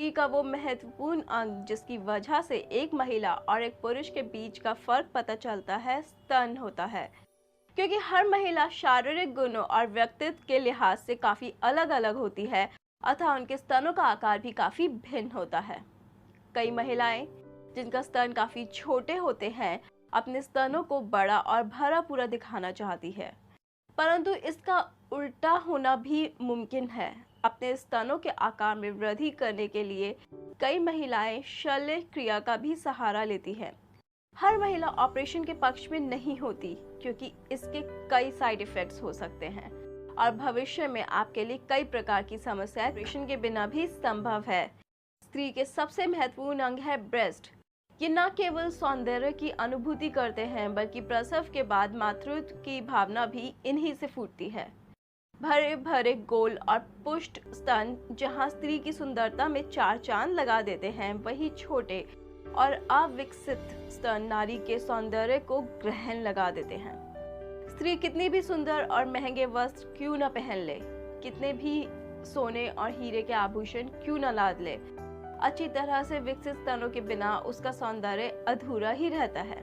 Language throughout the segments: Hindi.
स्त्री का वो महत्वपूर्ण अंग जिसकी वजह से एक महिला और एक पुरुष के बीच का फर्क पता चलता है, स्तन होता है। क्योंकि हर महिला शारीरिक गुणों और व्यक्तित्व के लिहाज से काफी अलग अलग होती है, अतः उनके स्तनों का आकार भी काफी भिन्न होता है। कई महिलाएं जिनका स्तन काफी छोटे होते हैं अपने स्तनों को बड़ा और भरा पूरा दिखाना चाहती है, परंतु इसका उल्टा होना भी मुमकिन है। अपने स्तनों के आकार में वृद्धि करने के लिए कई महिलाएं शल्य क्रिया का भी सहारा लेती हैं। हर महिला ऑपरेशन के पक्ष में नहीं होती क्योंकि इसके कई साइड इफेक्ट्स हो सकते हैं और भविष्य में आपके लिए कई प्रकार की समस्याएं ऑपरेशन के बिना भी संभव है। स्त्री के सबसे महत्वपूर्ण अंग है ब्रेस्ट। ये न केवल सौंदर्य की अनुभूति करते हैं बल्कि प्रसव के बाद मातृत्व की भावना भी इन्हीं से फूटती है। भरे भरे गोल और पुष्ट स्तन जहां स्त्री की सुंदरता में चार चांद लगा देते हैं, वही छोटे और अविकसित स्तन नारी के सौंदर्य को ग्रहण लगा देते हैं। स्त्री कितनी भी सुंदर और महंगे वस्त्र क्यों न पहन ले, कितने भी सोने और हीरे के आभूषण क्यों न लाद ले, अच्छी तरह से विकसित स्तनों के बिना उसका सौंदर्य अधूरा ही रहता है।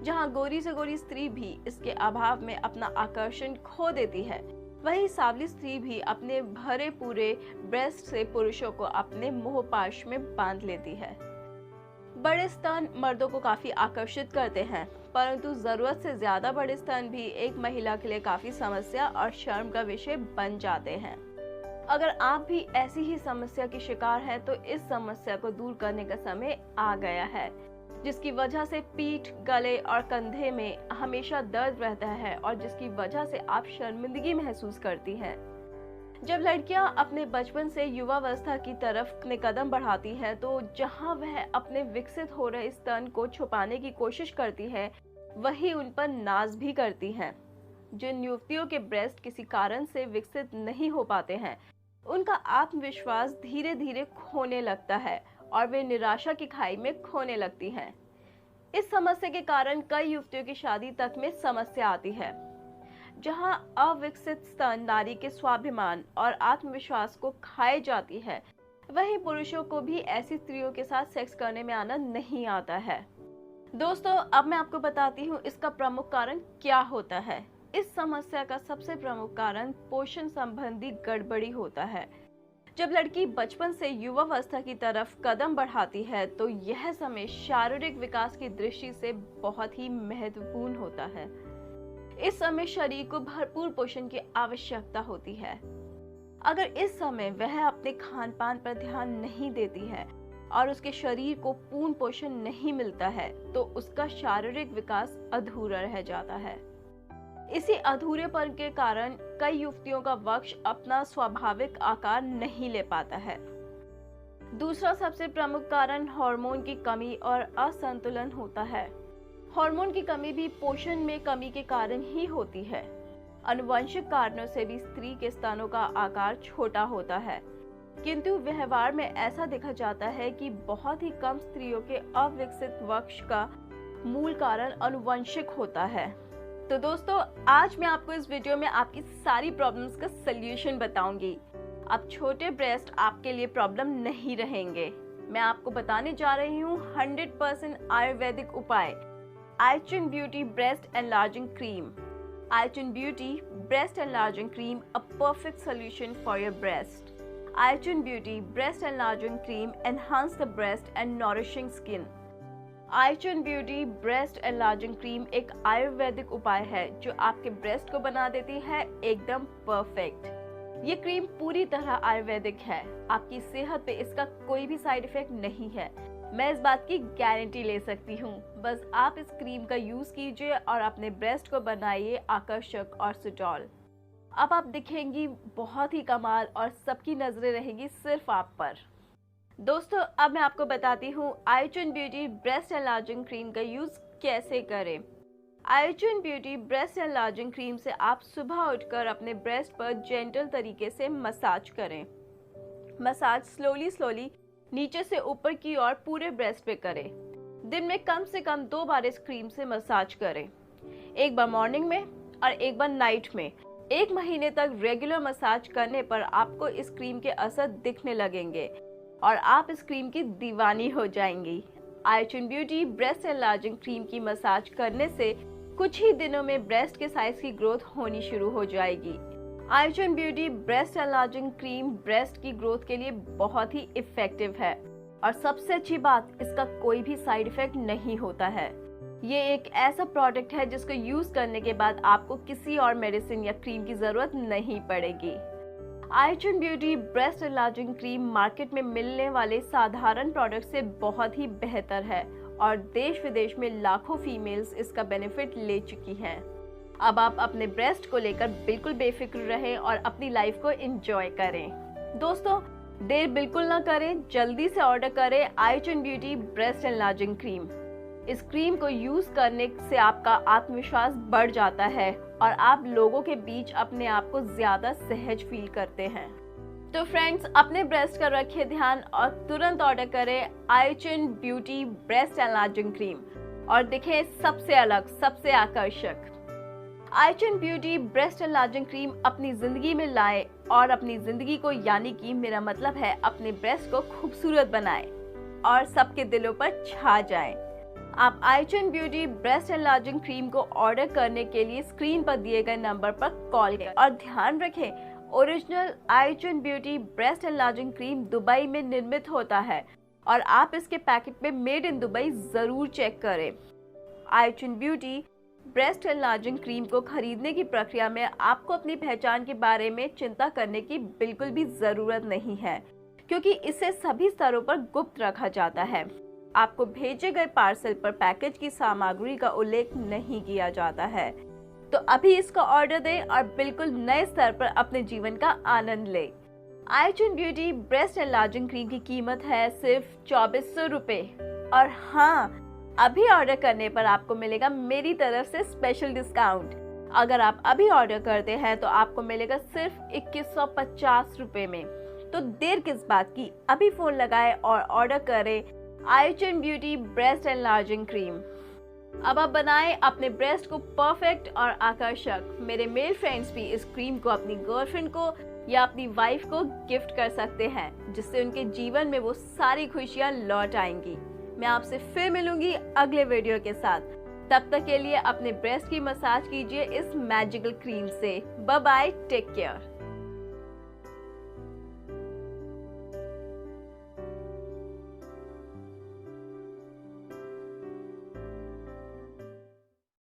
जहां गोरी से गोरी स्त्री भी इसके अभाव में अपना आकर्षण खो देती है, वही सावली स्त्री भी अपने भरे पूरे ब्रेस्ट से पुरुषों को अपने मोहपाश में बांध लेती है। बड़े स्तन मर्दों को काफी आकर्षित करते हैं, परंतु जरूरत से ज्यादा बड़े स्तन भी एक महिला के लिए काफी समस्या और शर्म का विषय बन जाते हैं। अगर आप भी ऐसी ही समस्या की शिकार हैं, तो इस समस्या को दूर करने का समय आ गया है, जिसकी वजह से पीठ, गले और कंधे में हमेशा दर्द रहता है और जिसकी वजह से आप शर्मिंदगी महसूस करती हैं। जब लड़कियां अपने बचपन से युवावस्था की तरफ ने कदम बढ़ाती हैं, तो जहां वह अपने विकसित हो रहे स्तन को छुपाने की कोशिश करती है, वही उन पर नाज भी करती हैं। जिन युवतियों के ब्रेस्ट किसी कारण से विकसित नहीं हो पाते हैं, उनका आत्मविश्वास धीरे धीरे खोने लगता है और वे निराशा की खाई में खोने लगती हैं। इस समस्या के कारण कई युवतियों की शादी तक में समस्या आती है। जहां अविकसित स्तन नारी के स्वाभिमान और आत्मविश्वास को खाए जाती है, वहीं पुरुषों को भी ऐसी स्त्रियों के साथ सेक्स करने में आनंद नहीं आता है। दोस्तों, अब मैं आपको बताती हूँ इसका प्रमुख कारण क्या होता है। इस समस्या का सबसे प्रमुख कारण पोषण संबंधी गड़बड़ी होता है। जब लड़की बचपन से युवावस्था की तरफ कदम बढ़ाती है, तो यह समय शारीरिक विकास की दृष्टि से बहुत ही महत्वपूर्ण होता है। इस समय शरीर को भरपूर पोषण की आवश्यकता होती है। अगर इस समय वह अपने खान पान पर ध्यान नहीं देती है और उसके शरीर को पूर्ण पोषण नहीं मिलता है, तो उसका शारीरिक विकास अधूरा रह जाता है। इसी अधूरेपन के कारण कई युवतियों का वक्ष अपना स्वाभाविक आकार नहीं ले पाता है। दूसरा सबसे प्रमुख कारण हार्मोन की कमी और असंतुलन होता है। हार्मोन की कमी भी पोषण में कमी के कारण ही होती है। आनुवंशिक कारणों से भी स्त्री के स्तनों का आकार छोटा होता है, किंतु व्यवहार में ऐसा देखा जाता है कि बहुत ही कम स्त्रियों के अविकसित वक्ष का मूल कारण आनुवंशिक होता है। तो दोस्तों, आज मैं आपको इस वीडियो में आपकी सारी प्रॉब्लम्स का सलूशन बताऊंगी। अब छोटे ब्रेस्ट आपके लिए प्रॉब्लम नहीं रहेंगे। मैं आपको बताने जा रही हूँ 100% आयुर्वेदिक उपाय, Aichun Beauty breast enlarging cream. Aichun Beauty breast enlarging cream, a perfect solution for your breast. Aichun Beauty breast enlarging cream enhance the breast and nourishing skin. Aichun Beauty breast enlarging cream एक आयुर्वेदिक उपाय है जो आपके ब्रेस्ट को बना देती है एकदम परफेक्ट। ये क्रीम पूरी तरह आयुर्वेदिक है। आपकी सेहत पे इसका कोई भी साइड इफेक्ट नहीं है, मैं इस बात की गारंटी ले सकती हूँ। बस आप इस क्रीम का यूज कीजिए और अपने ब्रेस्ट को बनाइए आकर्षक और सुडौल। अब आप दिखेंगी बहुत ही कमाल और सबकी नजरें रहेंगी सिर्फ आप पर। दोस्तों, अब मैं आपको बताती हूँ आइचिन ब्यूटी ब्रेस्ट एनलार्जिंग क्रीम का यूज कैसे करें। आइचिन ब्यूटी ब्रेस्ट एनलार्जिंग क्रीम से आप सुबह उठकर अपने ब्रेस्ट पर जेंटल तरीके से मसाज करें। मसाज स्लोली नीचे से ऊपर की ओर पूरे ब्रेस्ट पे करें। दिन में कम से कम 2 बार इस क्रीम से मसाज करें, एक बार मॉर्निंग में और एक बार नाइट में। 1 महीने तक रेगुलर मसाज करने पर आपको इस क्रीम के असर दिखने लगेंगे। और आप इस क्रीम की दीवानी हो जाएंगी। आइचुन ब्यूटी ब्रेस्ट एनलार्जिंग क्रीम की मसाज करने से कुछ ही दिनों में ब्रेस्ट के साइज की ग्रोथ होनी शुरू हो जाएगी। Aichun Beauty breast enlarging cream breast की ग्रोथ के लिए बहुत ही इफेक्टिव है और सबसे अच्छी बात, इसका कोई भी साइड इफेक्ट नहीं होता है। ये एक ऐसा प्रोडक्ट है जिसको यूज करने के बाद आपको किसी और मेडिसिन या क्रीम की जरूरत नहीं पड़ेगी। Aichun Beauty breast enlarging cream market में मिलने वाले साधारण प्रोडक्ट से बहुत ही बेहतर है और देश विदेश में लाखों फीमेल्स इसका बेनिफिट ले चुकी हैं। अब आप अपने ब्रेस्ट को लेकर बिल्कुल बेफिक्र रहें और अपनी लाइफ को एंजॉय करें। दोस्तों, देर बिल्कुल ना करें, जल्दी से ऑर्डर करें Aichun Beauty breast enlarging cream. इस क्रीम को यूज करने से आपका आत्मविश्वास बढ़ जाता है और आप लोगों के बीच अपने आप को ज्यादा सहज फील करते हैं। तो फ्रेंड्स, अपने ब्रेस्ट का रखिए ध्यान और तुरंत ऑर्डर करें Aichun Beauty breast enlarging cream और दिखे सबसे अलग, सबसे आकर्षक। आइचुन ब्यूटी ब्रेस्ट एनलार्जिंग क्रीम अपनी जिंदगी में लाए और अपनी जिंदगी को, यानी कि मेरा मतलब है अपने ब्रेस्ट को खूबसूरत बनाए और सबके दिलों पर छा जाए। आप आइचुन ब्यूटी ब्रेस्ट एनलार्जिंग क्रीम को ऑर्डर करने के लिए स्क्रीन पर दिए गए नंबर पर कॉल करें और ध्यान रखें, original Aichun Beauty breast enlarging cream Dubai में निर्मित होता है और आप इसके पैकेट में मेड इन दुबई जरूर चेक करें। Aichun Beauty breast enlarging cream को खरीदने की प्रक्रिया में आपको अपनी पहचान के बारे में चिंता करने की बिल्कुल भी जरूरत नहीं है, क्योंकि इसे सभी स्तरों पर गुप्त रखा जाता है। आपको भेजे गए पार्सल पर पैकेज की सामग्री का उल्लेख नहीं किया जाता है। तो अभी इसका ऑर्डर दें और बिल्कुल नए स्तर पर अपने जीवन का आनंद लें। आइचुन ब्यूटी ब्रेस्ट एनलार्जिंग क्रीम की कीमत है सिर्फ 2400 रुपए और हाँ, अभी ऑर्डर करने पर आपको मिलेगा मेरी तरफ से स्पेशल डिस्काउंट। अगर आप अभी ऑर्डर करते हैं तो आपको मिलेगा सिर्फ 2150 रुपए में। तो देर किस बात की, अभी फोन लगाएं और ऑर्डर करें Aichun Beauty breast enlarging cream. अब आप बनाएं अपने ब्रेस्ट को परफेक्ट और आकर्षक। मेरे मेल फ्रेंड्स भी इस क्रीम को अपनी गर्लफ्रेंड को या अपनी वाइफ को गिफ्ट कर सकते हैं, जिससे उनके जीवन में वो सारी खुशियां लौट आएंगी। मैं आपसे फिर मिलूंगी अगले वीडियो के साथ। तब तक के लिए अपने ब्रेस्ट की मसाज कीजिए इस मैजिकल क्रीम से। Bye bye, take care.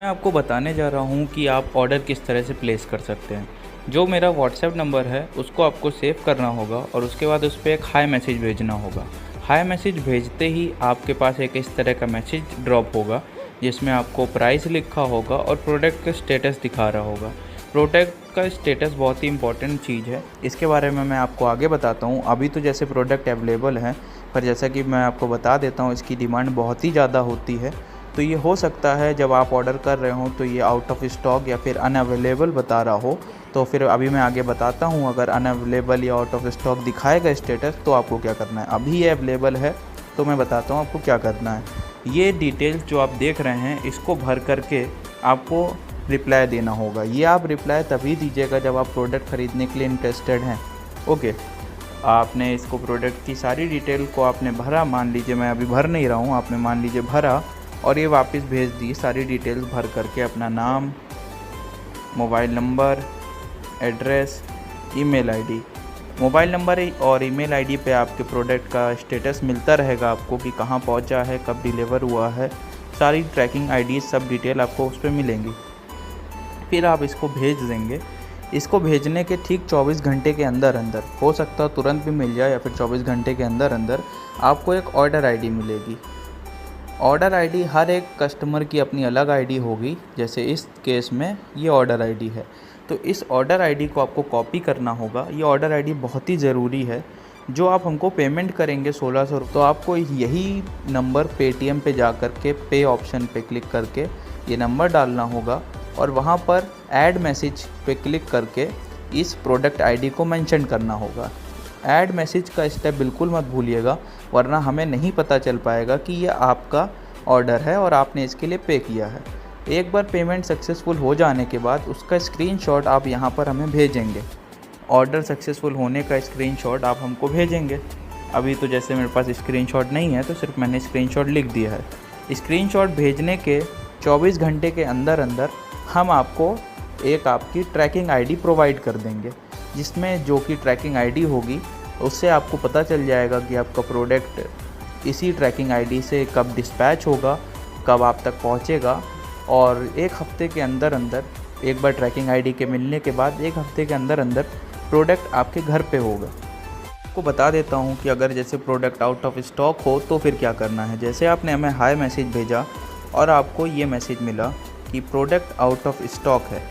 मैं आपको बताने जा रहा हूँ कि आप ऑर्डर किस तरह से प्लेस कर सकते हैं। जो मेरा व्हाट्सएप नंबर है उसको आपको सेव करना होगा और उसके बाद उस पर एक हाई मैसेज भेजना होगा। हाई मैसेज भेजते ही आपके पास एक इस तरह का मैसेज ड्रॉप होगा जिसमें आपको प्राइस लिखा होगा और प्रोडक्ट का स्टेटस दिखा रहा होगा। प्रोडक्ट का स्टेटस बहुत ही इंपॉर्टेंट चीज़ है, इसके बारे में मैं आपको आगे बताता हूँ। अभी तो जैसे प्रोडक्ट अवेलेबल हैं, पर जैसा कि मैं आपको बता देता हूँ इसकी डिमांड बहुत ही ज़्यादा होती है। तो ये हो सकता है जब आप ऑर्डर कर रहे हो तो ये आउट ऑफ स्टॉक या फिर अनअवेलेबल बता रहा हो। तो फिर अभी मैं आगे बताता हूँ, अगर अनअवेलेबल या आउट ऑफ स्टॉक दिखाएगा स्टेटस तो आपको क्या करना है। अभी ये अवेलेबल है तो मैं बताता हूँ आपको क्या करना है। ये डिटेल्स जो आप देख रहे हैं इसको भर करके आपको रिप्लाई देना होगा। ये आप रिप्लाई तभी दीजिएगा जब आप प्रोडक्ट ख़रीदने के लिए इंटरेस्टेड हैं। ओके, आपने इसको प्रोडक्ट की सारी डिटेल को आपने भरा, मान लीजिए मैं अभी भर नहीं रहा हूँ, आपने मान लीजिए भरा और ये वापस भेज दी सारी डिटेल्स भर करके। अपना नाम, mobile number, address, email ID. Mobile number और ईमेल आईडी पे आपके प्रोडक्ट का स्टेटस मिलता रहेगा आपको कि कहाँ पहुँचा है, कब डिलीवर हुआ है, सारी ट्रैकिंग आईडी सब डिटेल आपको उस पर मिलेंगी। फिर आप इसको भेज देंगे। इसको भेजने के ठीक 24 घंटे के अंदर अंदर, हो सकता है तुरंत भी मिल जाए या फिर 24 घंटे के अंदर अंदर आपको एक ऑर्डर आईडी मिलेगी। ऑर्डर आईडी हर एक कस्टमर की अपनी अलग आईडी होगी। जैसे इस केस में ये ऑर्डर आईडी है, तो इस ऑर्डर आईडी को आपको कॉपी करना होगा। ये ऑर्डर आईडी बहुत ही ज़रूरी है। जो आप हमको पेमेंट करेंगे 1600 रुपये, तो आपको यही नंबर पेटीएम पे जा कर के पे ऑप्शन पे क्लिक करके ये नंबर डालना होगा और वहाँ पर ऐड मैसेज पे क्लिक करके इस प्रोडक्ट आईडी को मेंशन करना होगा। ऐड मैसेज का स्टेप बिल्कुल मत भूलिएगा, वरना हमें नहीं पता चल पाएगा कि ये आपका ऑर्डर है और आपने इसके लिए पे किया है। एक बार पेमेंट सक्सेसफुल हो जाने के बाद उसका स्क्रीनशॉट आप यहाँ पर हमें भेजेंगे। ऑर्डर सक्सेसफुल होने का स्क्रीनशॉट आप हमको भेजेंगे। अभी तो जैसे मेरे पास स्क्रीनशॉट नहीं है तो सिर्फ मैंने स्क्रीनशॉट लिख दिया है। स्क्रीनशॉट भेजने के 24 घंटे के अंदर अंदर हम आपको एक आपकी ट्रैकिंग आईडी प्रोवाइड कर देंगे, जिसमें जो कि ट्रैकिंग आईडी होगी उससे आपको पता चल जाएगा कि आपका प्रोडक्ट इसी ट्रैकिंग आईडी से कब डिस्पैच होगा, कब आप तक पहुंचेगा। और एक हफ़्ते के अंदर अंदर, एक बार ट्रैकिंग आईडी के मिलने के बाद एक हफ़्ते के अंदर अंदर प्रोडक्ट आपके घर पे होगा। आपको बता देता हूँ कि अगर जैसे प्रोडक्ट आउट ऑफ स्टॉक हो तो फिर क्या करना है। जैसे आपने हमें हाय मैसेज भेजा और आपको ये मैसेज मिला कि प्रोडक्ट आउट ऑफ स्टॉक है,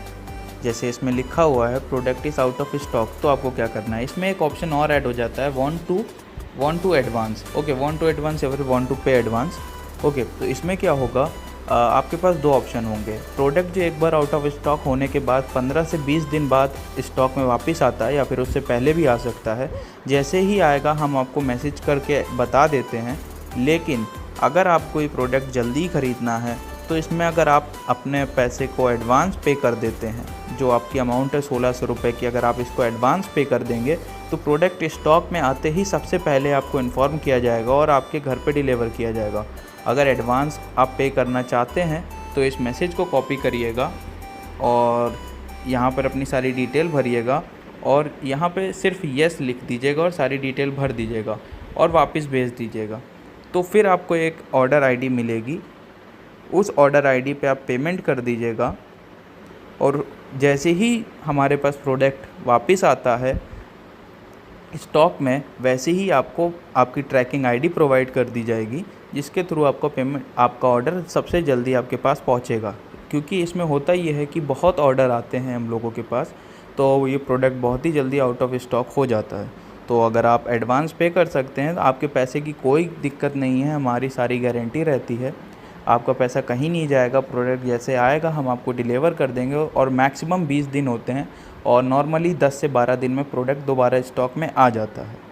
जैसे इसमें लिखा हुआ है product is out of stock, तो आपको क्या करना है, इसमें एक ऑप्शन और ऐड हो जाता है want to advance. Okay, want to advance या फिर want to pay advance. Okay, तो इसमें क्या होगा, आपके पास दो ऑप्शन होंगे। प्रोडक्ट जो एक बार आउट ऑफ स्टॉक होने के बाद 15 से 20 दिन बाद स्टॉक में वापस आता है या फिर उससे पहले भी आ सकता है। जैसे ही आएगा हम आपको मैसेज करके बता देते हैं। लेकिन अगर आपको ये प्रोडक्ट जल्दी ख़रीदना है तो इसमें अगर आप अपने पैसे को एडवांस पे कर देते हैं, जो आपकी अमाउंट है 1600 रुपये की, अगर आप इसको एडवांस पे कर देंगे तो प्रोडक्ट स्टॉक में आते ही सबसे पहले आपको इन्फॉर्म किया जाएगा और आपके घर पे डिलीवर किया जाएगा। अगर एडवांस आप पे करना चाहते हैं तो इस मैसेज को कॉपी करिएगा और यहाँ पर अपनी सारी डिटेल भरिएगा और यहाँ पे सिर्फ येस लिख दीजिएगा और सारी डिटेल भर दीजिएगा और वापस भेज दीजिएगा। तो फिर आपको एक ऑर्डर आईडी मिलेगी, उस ऑर्डर आईडी पे आप पेमेंट कर दीजिएगा और जैसे ही हमारे पास प्रोडक्ट वापस आता है स्टॉक में, वैसे ही आपको आपकी ट्रैकिंग आईडी प्रोवाइड कर दी जाएगी, जिसके थ्रू आपका पेमेंट, आपका ऑर्डर सबसे जल्दी आपके पास पहुंचेगा। क्योंकि इसमें होता ये है कि बहुत ऑर्डर आते हैं हम लोगों के पास, तो ये प्रोडक्ट बहुत ही जल्दी आउट ऑफ स्टॉक हो जाता है। तो अगर आप एडवांस पे कर सकते हैं तो आपके पैसे की कोई दिक्कत नहीं है, हमारी सारी गारंटी रहती है, आपका पैसा कहीं नहीं जाएगा। प्रोडक्ट जैसे आएगा हम आपको डिलीवर कर देंगे और मैक्सिमम 20 दिन होते हैं और नॉर्मली 10 से 12 दिन में प्रोडक्ट दोबारा स्टॉक में आ जाता है।